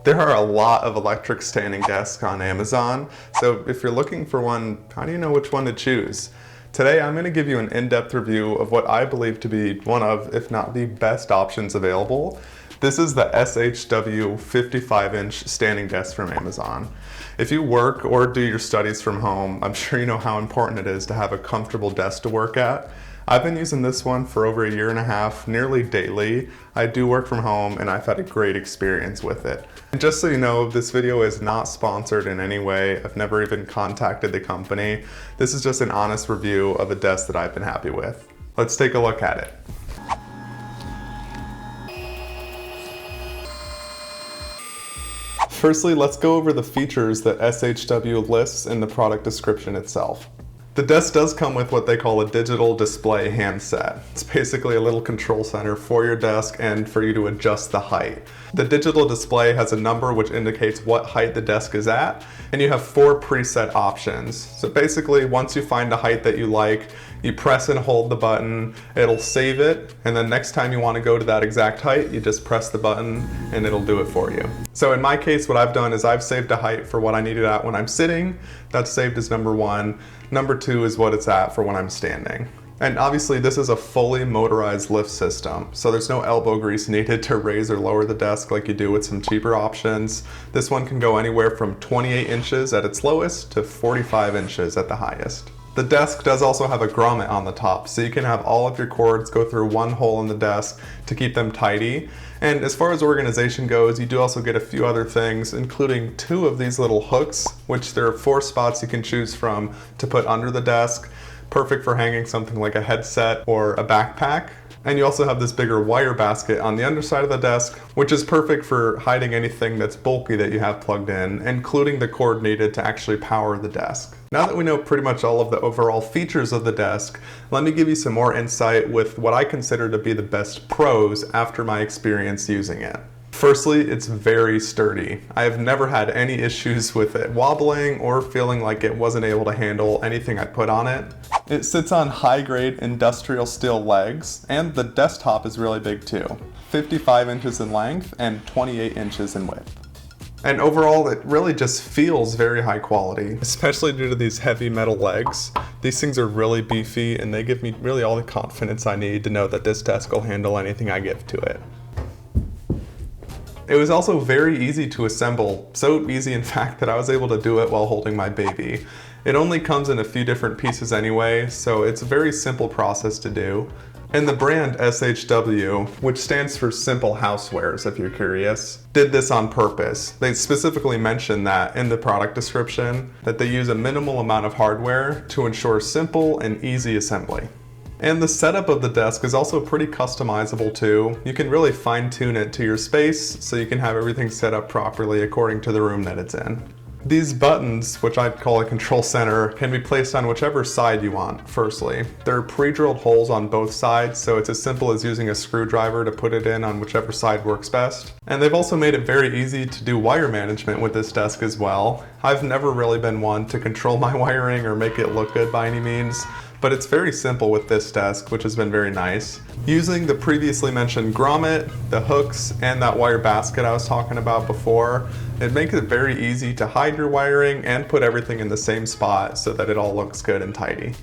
There are a lot of electric standing desks on Amazon, so if you're looking for one, how do you know which one to choose? Today I'm going to give you an in-depth review of what I believe to be one of, if not the best options available. This is the SHW 55-inch standing desk from Amazon. If you work or do your studies from home, I'm sure you know how important it is to have a comfortable desk to work at. I've been using this one for over 1.5 years, nearly daily. I do work from home and I've had a great experience with it. And just so you know, this video is not sponsored in any way. I've never even contacted the company. This is just an honest review of a desk that I've been happy with. Let's take a look at it. Firstly, let's go over the features that SHW lists in the product description itself. The desk does come with what they call a digital display handset. It's basically a little control center for your desk and for you to adjust the height. The digital display has a number which indicates what height the desk is at, and you have 4 preset options. So basically, once you find a height that you like, you press and hold the button, it'll save it, and then next time you want to go to that exact height, you just press the button and it'll do it for you. So in my case, what I've done is I've saved a height for what I need it at when I'm sitting. That's saved as number 1. Number 2 is what it's at for when I'm standing. And obviously this is a fully motorized lift system, so there's no elbow grease needed to raise or lower the desk like you do with some cheaper options. This one can go anywhere from 28 inches at its lowest to 45 inches at the highest. The desk does also have a grommet on the top, so you can have all of your cords go through one hole in the desk to keep them tidy. And as far as organization goes, you do also get a few other things, including 2 of these little hooks, which there are 4 spots you can choose from to put under the desk. Perfect for hanging something like a headset or a backpack. And you also have this bigger wire basket on the underside of the desk, which is perfect for hiding anything that's bulky that you have plugged in, including the cord needed to actually power the desk. Now that we know pretty much all of the overall features of the desk, let me give you some more insight with what I consider to be the best pros after my experience using it. Firstly, it's very sturdy. I have never had any issues with it wobbling or feeling like it wasn't able to handle anything I put on it. It sits on high-grade industrial steel legs, and the desktop is really big too. 55 inches in length and 28 inches in width. And overall, it really just feels very high quality, especially due to these heavy metal legs. These things are really beefy and they give me really all the confidence I need to know that this desk will handle anything I give to it. It was also very easy to assemble, so easy in fact that I was able to do it while holding my baby. It only comes in a few different pieces anyway, so it's a very simple process to do. And the brand SHW, which stands for Simple Housewares if you're curious, did this on purpose. They specifically mentioned that in the product description, that they use a minimal amount of hardware to ensure simple and easy assembly. And the setup of the desk is also pretty customizable too. You can really fine-tune it to your space so you can have everything set up properly according to the room that it's in. These buttons, which I'd call a control center, can be placed on whichever side you want, firstly. There are pre-drilled holes on both sides, so it's as simple as using a screwdriver to put it in on whichever side works best. And they've also made it very easy to do wire management with this desk as well. I've never really been one to control my wiring or make it look good by any means, but it's very simple with this desk, which has been very nice. Using the previously mentioned grommet, the hooks, and that wire basket I was talking about before, it makes it very easy to hide your wiring and put everything in the same spot so that it all looks good and tidy.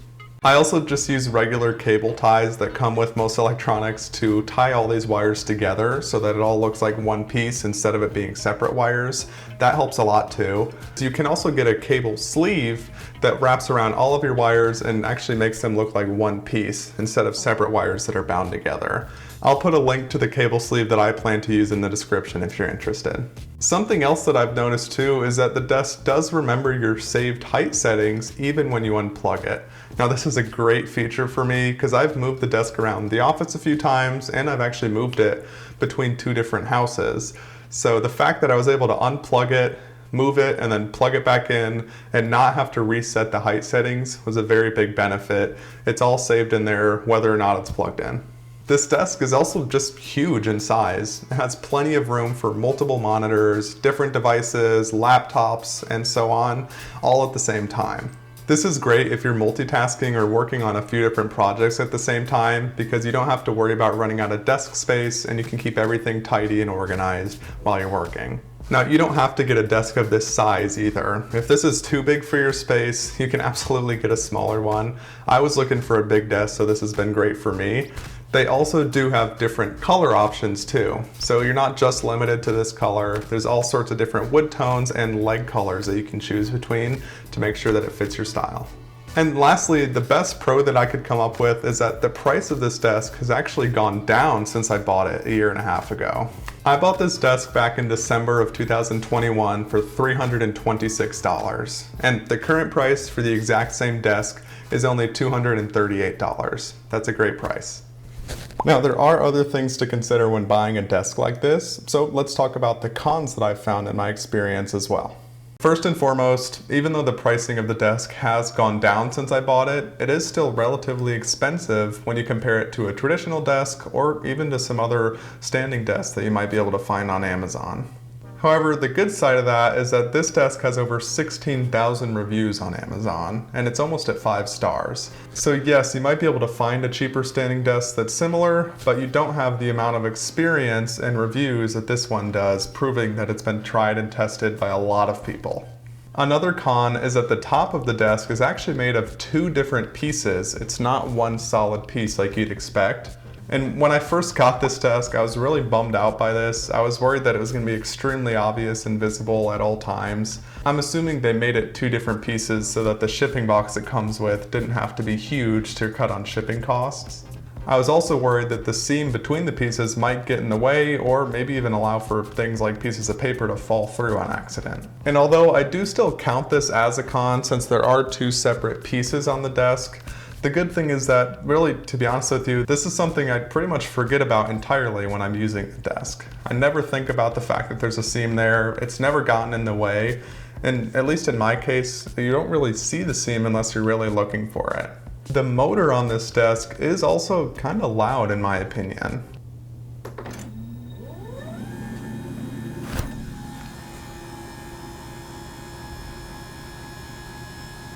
I also just use regular cable ties that come with most electronics to tie all these wires together so that it all looks like one piece instead of it being separate wires. That helps a lot too. So you can also get a cable sleeve that wraps around all of your wires and actually makes them look like one piece instead of separate wires that are bound together. I'll put a link to the cable sleeve that I plan to use in the description if you're interested. Something else that I've noticed too is that the desk does remember your saved height settings even when you unplug it. Now this is a great feature for me because I've moved the desk around the office a few times and I've actually moved it between 2 different houses. So the fact that I was able to unplug it, move it, and then plug it back in and not have to reset the height settings was a very big benefit. It's all saved in there whether or not it's plugged in. This desk is also just huge in size. It has plenty of room for multiple monitors, different devices, laptops, and so on, all at the same time. This is great if you're multitasking or working on a few different projects at the same time because you don't have to worry about running out of desk space and you can keep everything tidy and organized while you're working. Now, you don't have to get a desk of this size either. If this is too big for your space, you can absolutely get a smaller one. I was looking for a big desk, so this has been great for me. They also do have different color options too. So you're not just limited to this color. There's all sorts of different wood tones and leg colors that you can choose between to make sure that it fits your style. And lastly, the best pro that I could come up with is that the price of this desk has actually gone down since I bought it a year and a half ago. I bought this desk back in December of 2021 for $326, and the current price for the exact same desk is only $238. That's a great price. Now, there are other things to consider when buying a desk like this, so let's talk about the cons that I've found in my experience as well. First and foremost, even though the pricing of the desk has gone down since I bought it, it is still relatively expensive when you compare it to a traditional desk or even to some other standing desks that you might be able to find on Amazon. However, the good side of that is that this desk has over 16,000 reviews on Amazon, and it's almost at 5 stars. So yes, you might be able to find a cheaper standing desk that's similar, but you don't have the amount of experience and reviews that this one does, proving that it's been tried and tested by a lot of people. Another con is that the top of the desk is actually made of 2 different pieces. It's not one solid piece like you'd expect. And when I first got this desk, I was really bummed out by this. I was worried that it was going to be extremely obvious and visible at all times. I'm assuming they made it 2 different pieces so that the shipping box it comes with didn't have to be huge to cut on shipping costs. I was also worried that the seam between the pieces might get in the way or maybe even allow for things like pieces of paper to fall through on accident. And although I do still count this as a con since there are 2 separate pieces on the desk, the good thing is that, really, to be honest with you, this is something I pretty much forget about entirely when I'm using the desk. I never think about the fact that there's a seam there. It's never gotten in the way. And at least in my case, you don't really see the seam unless you're really looking for it. The motor on this desk is also kind of loud in my opinion.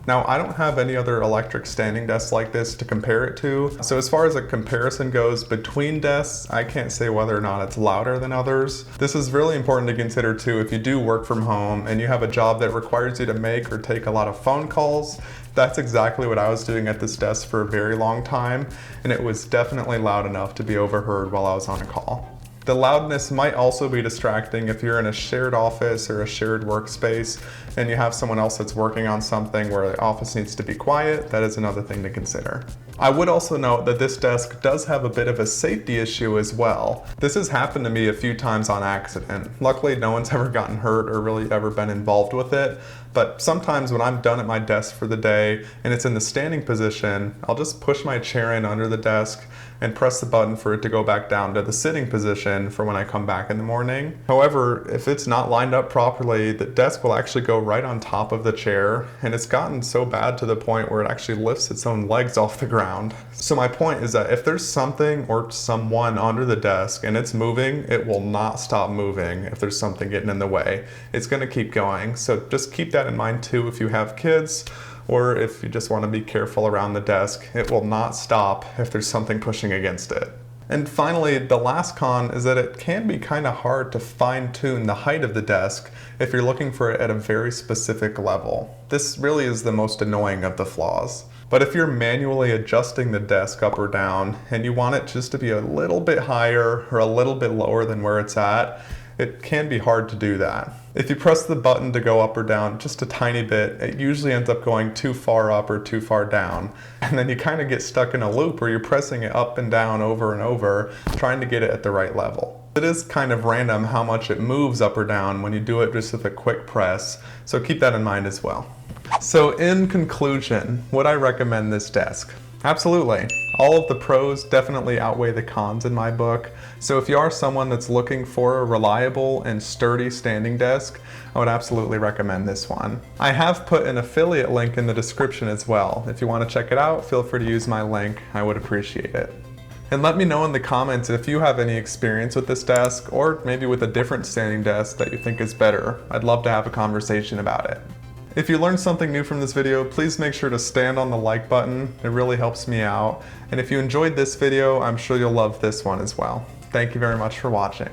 Now, I don't have any other electric standing desks like this to compare it to, so as far as a comparison goes between desks, I can't say whether or not it's louder than others. This is really important to consider too if you do work from home and you have a job that requires you to make or take a lot of phone calls. That's exactly what I was doing at this desk for a very long time, and it was definitely loud enough to be overheard while I was on a call. The loudness might also be distracting if you're in a shared office or a shared workspace and you have someone else that's working on something where the office needs to be quiet. That is another thing to consider. I would also note that this desk does have a bit of a safety issue as well. This has happened to me a few times on accident. Luckily, no one's ever gotten hurt or really ever been involved with it, but sometimes when I'm done at my desk for the day and it's in the standing position, I'll just push my chair in under the desk and press the button for it to go back down to the sitting position for when I come back in the morning. However, if it's not lined up properly, the desk will actually go right on top of the chair, and it's gotten so bad to the point where it actually lifts its own legs off the ground. So my point is that if there's something or someone under the desk and it's moving, it will not stop moving if there's something getting in the way. It's gonna keep going. So just keep that in mind too if you have kids, or if you just want to be careful around the desk. It will not stop if there's something pushing against it. And finally, the last con is that it can be kind of hard to fine-tune the height of the desk if you're looking for it at a very specific level. This really is the most annoying of the flaws. But if you're manually adjusting the desk up or down and you want it just to be a little bit higher or a little bit lower than where it's at, it can be hard to do that. If you press the button to go up or down just a tiny bit, it usually ends up going too far up or too far down. And then you kind of get stuck in a loop where you're pressing it up and down over and over, trying to get it at the right level. It is kind of random how much it moves up or down when you do it just with a quick press, so keep that in mind as well. So in conclusion, would I recommend this desk? Absolutely. All of the pros definitely outweigh the cons in my book. So if you are someone that's looking for a reliable and sturdy standing desk, I would absolutely recommend this one. I have put an affiliate link in the description as well. If you want to check it out, feel free to use my link. I would appreciate it. And let me know in the comments if you have any experience with this desk or maybe with a different standing desk that you think is better. I'd love to have a conversation about it. If you learned something new from this video, please make sure to stand on the like button. It really helps me out. And if you enjoyed this video, I'm sure you'll love this one as well. Thank you very much for watching.